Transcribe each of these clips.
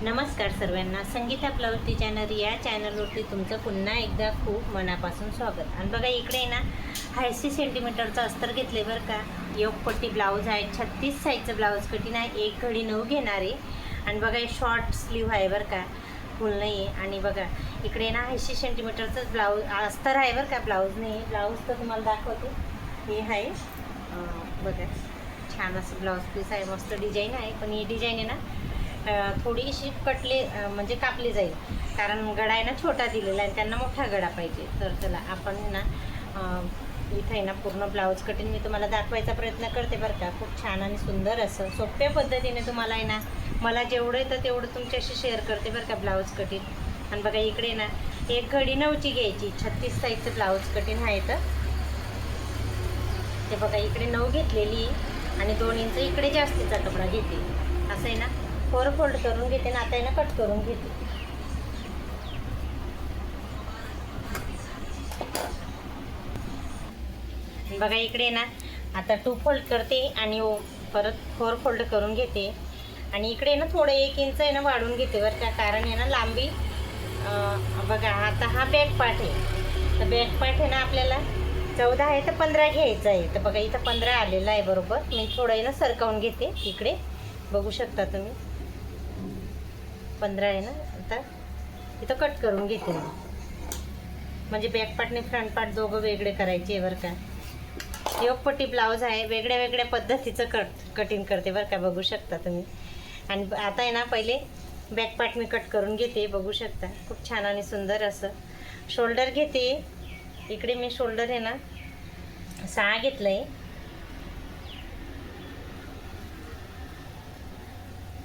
नमस्कार सर्वांना, Sangeeta blouse designer या चॅनलवरती तुमचं पुन्हा एकदा खूप मनापासून स्वागत. आणि बघा इकडे ना 80 सेंटीमीटरचं अस्तर घेतले बरं का. योगपट्टी ब्लाऊज आहे, 36 साईजचं ब्लाऊज कटिंग आहे, एक घडी 9 घेणार आहे. आणि बघा हे शॉर्ट स्लीव आहे बरं का, फुल नाही आहे. आणि बघा इकडे ना 80 सेंटीमीटरचं ब्लाऊज अस्तर आहे बरं का, ब्लाऊज नाही. ब्लाऊज तर तुम्हाला दाखवते, हे आहे बघा, छान असं ब्लाऊज पीस आहे, मस्त डिझाईन आहे. पण ही डिझाईन आहे ना थोडीशी म्हणजे कापली जाईल, कारण गळा आहे ना छोटा दिलेला आहे, त्यांना मोठा गळा पाहिजे. तर चला आपण ना इथे आहे ना पूर्ण ब्लाऊज कटिंग मी तुम्हाला दाखवायचा प्रयत्न करते बरं का. खूप छान आणि सुंदर असं सोप्या पद्धतीने तुम्हाला आहे ना, मला जेवढं येतं तेवढं तुमच्याशी शेअर करते बरं का ब्लाऊज कटिंग. आणि बघा इकडे ना एक घडी 9ची घ्यायची, 36 साईजचं ब्लाऊज कटिंग आहे. तर ते बघा इकडे 9 घेतलेली आणि 2 इंच इकडे जास्तीचा कपडा घेते. असं आहे ना 4 फोल्ड करून घेते ना, आता आहे ना कट करून घेते. बघा इकडे ना आता 2 फोल्ड करते आणि परत 4 फोल्ड करून घेते. आणि इकडे ना थोडं 1 इंच आहे ना वाढून घेते बरं का, कारण आहे ना लांबी बघा आता हा बॅक पार्ट आहे, तर बॅक पार्ट आहे ना आपल्याला 14 आहे तर 15 घ्यायचं आहे. तर बघा इथं 15 आलेलं आहे बरोबर. मी थोडं आहे ना सरकवून घेते, इकडे बघू शकता तुम्ही 15 आहे ना. आता इथं कट करून घेते मी, म्हणजे बॅक पार्ट आणि फ्रंट पार्ट दोघं वेगळे करायचे आहे बरं का. योगपट्टी ब्लाऊज आहे, वेगळ्या वेगळ्या पद्धतीचं कटिंग करते बरं का, बघू शकता तुम्ही. आणि आता आहे ना पहिले बॅक पार्ट मी कट करून घेते, बघू शकता. खूप छान आणि सुंदर असं शोल्डर घेते. इकडे मी शोल्डर आहे ना 6 घेतलं आहे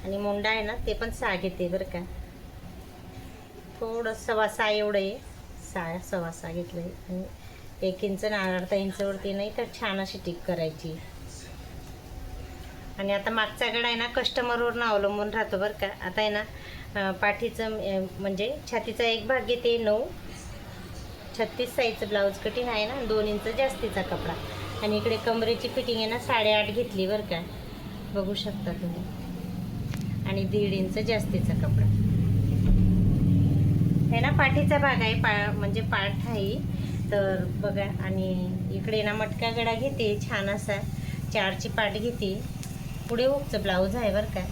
आणि मुंडा आहे ना ते पण 6 घेते बरं का. थोडं 6.25 एवढं आहे, 6.25 घेतलं आहे. आणि 1 इंच आणि अर्धा इंचवरती नाही तर छान अशी टिक करायची. आणि आता मागचा गळा आहे ना कस्टमरवरून अवलंबून राहतो बरं का. आता आहे ना पाठीचं म्हणजे छातीचा एक भाग घेते 9, 36 साईजचं ब्लाऊज कटिंग आहे ना, 2 इंच जास्तीचा कपडा. आणि इकडे कमरेची फिटिंग आहे ना 8.5 घेतली बरं का, बघू शकता तुम्ही. आणि 1.5 इंच जास्तीचा कपडा हे ना पाठीचा भाग आहे, म्हणजे पाठ आहे. तर बघा आणि इकडे ना मटका गळा घेते, छान असा 4ची पाठ घेते. पुढे हुकचं ब्लाऊज आहे बरं का.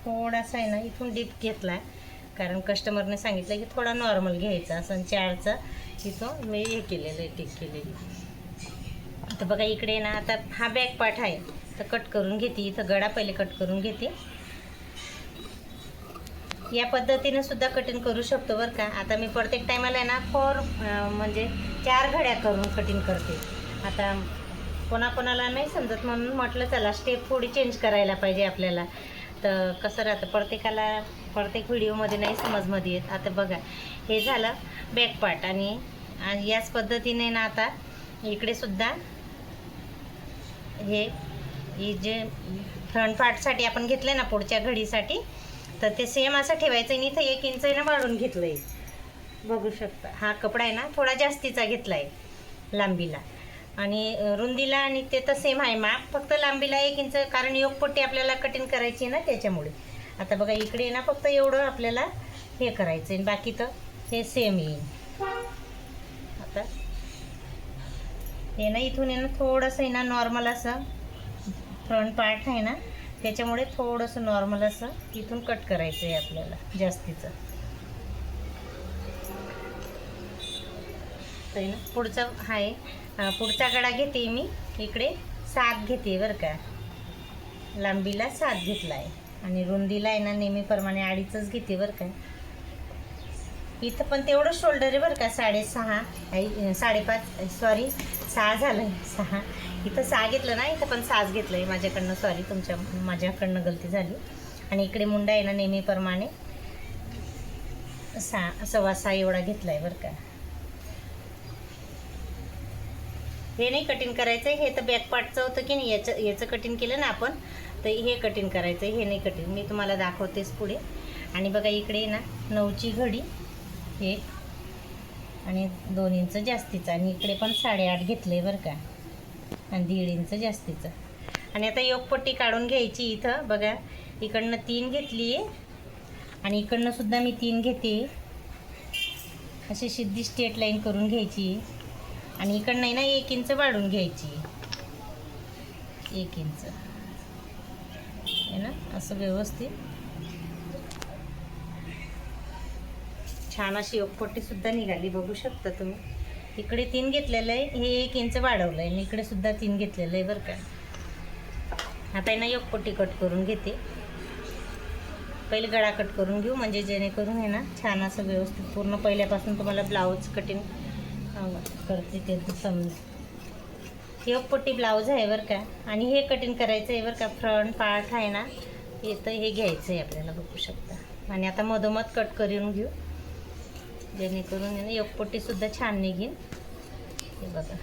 थोडासा आहे ना इथून डीप घेतला, कारण कस्टमरने सांगितलं की थोडा नॉर्मल घ्यायचा असं. 4चा इथून मी हे केलेलं आहे, टिक केलेली. तर बघा इकडे ना आता हा बॅक पार्ट आहे, तर कट करून घेते. इथं गळा पहिले कट करून घेते. या पद्धतीने सुद्धा कटिंग करू शकतो बरं का. आता मी प्रत्येक टायमाला आहे ना 4 म्हणजे 4 घड्या करून कटिंग करते. आता कोणाकोणाला नाही समजत, म्हणून म्हटलं चला स्टेप थोडी चेंज करायला पाहिजे आपल्याला. तर कसं राहतं प्रत्येकाला प्रत्येक व्हिडिओमध्ये नाही समजमध्ये येत. आता बघा हे झालं बॅक पार्ट. आणि याच पद्धतीने ना आता इकडे सुद्धा हे जे फ्रंट पार्टसाठी आपण घेतलं ना पुढच्या घडीसाठी, तर ते सेम असं ठेवायचं. आणि इथं 1 इंच आहे ना वाढून घेतलं आहे, बघू शकता. हा कपडा आहे ना थोडा जास्तीचा घेतला आहे लांबीला, आणि रुंदीला आणि ते तर सेम आहे माप, फक्त लांबीला 1 इंच, कारण योगपट्टी आपल्याला कटिंग करायची आहे ना त्याच्यामुळे. आता बघा इकडे ना फक्त एवढं आपल्याला हे करायचं आहे, बाकी तर हे सेम येईल. आता हे ना इथून आहे ना थोडंसं आहे ना नॉर्मल असं फ्रंट पार्ट आहे ना, त्याच्यामुळे थोडंसं नॉर्मल असं इथून कट करायचं आहे आपल्याला जास्तीचं. तर ना पुढचा आहे, पुढचा गळा घेते मी. इकडे 7 घेते बरं का, लांबीला 7 घेतला आहे. आणि रुंदीला आहे ना नेहमीप्रमाणे 2.5च घेते बरं का. इथं पण तेवढं शोल्डर आहे बरं का, 6.5 साडेपाच, सॉरी 6 झालं आहे, 6. इथं 6 घेतलं ना, इथं पण 6 घेतलं आहे माझ्याकडनं, सॉरी माझ्याकडनं गलती झाली. आणि इकडे मुंडा आहे ना नेहमीप्रमाणे 6.25 एवढा घेतला आहे बरं का. हे नाही कटिंग करायचं आहे, हे तर बॅक पार्टचं होतं की नाही, याचं कटिंग केलं ना आपण, तर हे कटिंग करायचं आहे, हे नाही कटिंग मी तुम्हाला दाखवतेच पुढे. आणि बघा इकडे ना 9ची घडी हे आणि 2 इंच जास्तीचा. आणि इकडे पण 8.5 घेतलं आहे बरं का, आणि 1.5 इंच जास्तीचं. आणि आता योगपट्टी काढून घ्यायची. इथं बघा इकडनं 3 घेतली आहे आणि इकडनं सुद्धा मी 3 घेते. अशी सिद्धी स्ट्रेट लाईन करून घ्यायची आणि इकडनं ना 1 इंच वाढून घ्यायची. 1 इंच आहे ना, असं व्यवस्थित छान अशी योगपट्टी सुद्धा निघाली. बघू शकता तुम्ही. इकडे 3 घेतलेलं आहे, हे 1 इंच वाढवलं आहे आणि इकडे सुद्धा 3 घेतलेलं आहे बरं का. आता आहे ना योगपट्टी कट करून घेते. पहिले गळा कट करून घेऊ, म्हणजे जेणेकरून आहे ना छान असं व्यवस्थित पूर्ण पहिल्यापासून तुम्हाला ब्लाऊज कटिंग करते ते समज. योगपट्टी ब्लाऊज आहे बरं का. आणि हे कटिंग करायचं आहे बरं का. फ्रंट पार्ट आहे ना येतं, हे घ्यायचं आहे आपल्याला. बघू शकता. आणि आता मधोमध कट करून घेऊ, जेणेकरून आहे ना योगपट्टीसुद्धा छान निघेल. हे बघा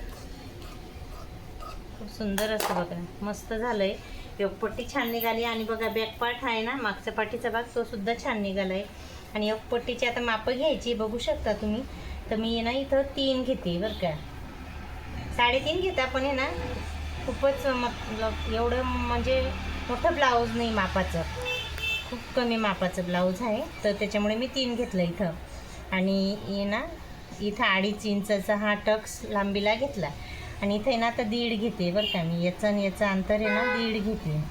खूप सुंदर असं बघा मस्त झालं आहे. योगपट्टी छान निघाली. आणि बघा बॅक पार्ट आहे ना, मागचा पाठीचा भाग तो सुद्धा छान निघाला आहे. आणि योगपट्टीची आता मापं घ्यायची. बघू शकता तुम्ही. तर मी ना इथं 3 घेते बरं का. 3.5 घेता, पण आहे ना खूपच मतलब एवढं म्हणजे मोठं ब्लाऊज नाही मापाचं, खूप कमी मापाचं ब्लाऊज आहे. तर त्याच्यामुळे मी 3 घेतलं इथं. आणि हे ना इथं 2.5 इंचाचा हा टक्स लांबीला घेतला. आणि इथे ना आता 1.5 घेते बरं का मी. याचं आणि याचं अंतर आहे ना 1.5 घेते.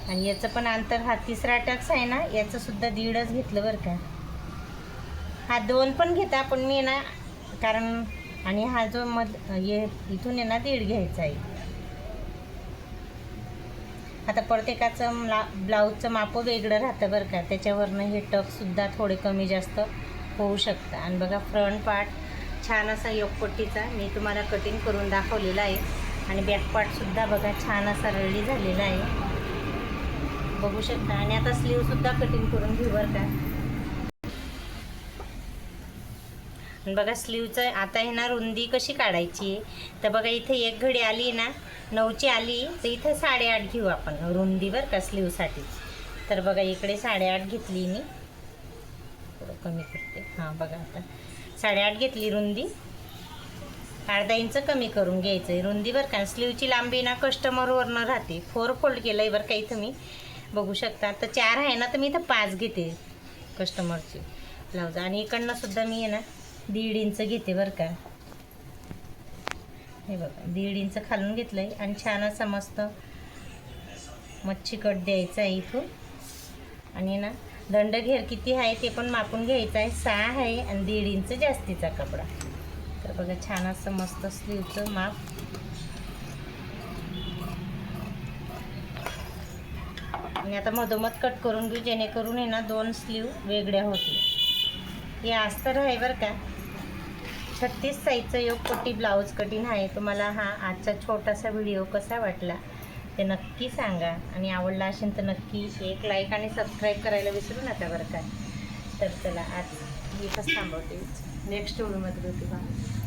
आणि याचं पण अंतर, हा 3रा टक्स आहे ना, याचं सुद्धा 1.5च घेतलं बरं का. हा 2 पण घेता, पण मी ना कारण आणि हा जो इथून आहे ना 1.5 घ्यायचा आहे. आता प्रत्येकाचं ब्लाऊजचं माप वेगळं राहतं बरं का. त्याच्यावरनं हे टक्ससुद्धा थोडे कमी जास्त होऊ शकतं. आणि बघा फ्रंट पार्ट छान असा योगपट्टीचा मी तुम्हाला कटिंग करून दाखवलेला आहे. आणि बॅक पार्टसुद्धा बघा छान असा रेडी झालेला आहे. बघू शकता. आणि आता स्लीवसुद्धा कटिंग करून घेऊ बरं का. आणि बघा स्लीवचं आता आहे ना रुंदी कशी काढायची आहे. तर बघा इथे 1 घडी आली ना, 9ची आली, तर इथं 8.5 घेऊ आपण रुंदी बरं का स्लीवसाठी. तर बघा इकडे 8.5 घेतली मी. थोडं कमी करते. हां बघा आता 8.5 घेतली रुंदी. अर्धा इंच कमी करून घ्यायचं आहे रुंदी बरं का. स्लीवची लांबी ना कस्टमरवरनं राहते. 4 फोल्ड केलं आहे बरं का इथं मी. बघू शकता. तर 4 आहे ना, तर मी इथं 5 घेते कस्टमरची ब्लाऊज. आणि इकडनं सुद्धा मी आहे ना 1.5 इंच घेते बरं का. हे बघा 1.5 इंच खालून घेतलं आहे. आणि छान असा मस्त मच्छी कट द्यायचा आहे इथून. आणि ना दंडघेर किती आहे ते पण मापून घ्यायचं आहे. 6 आहे आणि 1.5 इंच जास्तीचा कपडा. तर बघा छान असं मस्त स्लीवचं माप. आणि आता मधोमध कट करून घेऊ, जेणेकरून आहे ना 2 स्लीव वेगळ्या होतील. हे अस्तर आहे बरं का. 36 साईजचं योगपट्टी ब्लाऊज कटिंग आहे. तुम्हाला हा आजचा छोटासा व्हिडिओ कसा वाटला ते नक्की सांगा. आणि आवडला असेल तर नक्की एक लाईक आणि सबस्क्राईब करायला विसरू नका बरं का. तर चला आज इथंच थांबवते. नेक्स्ट व्हिडिओमध्ये भेटू.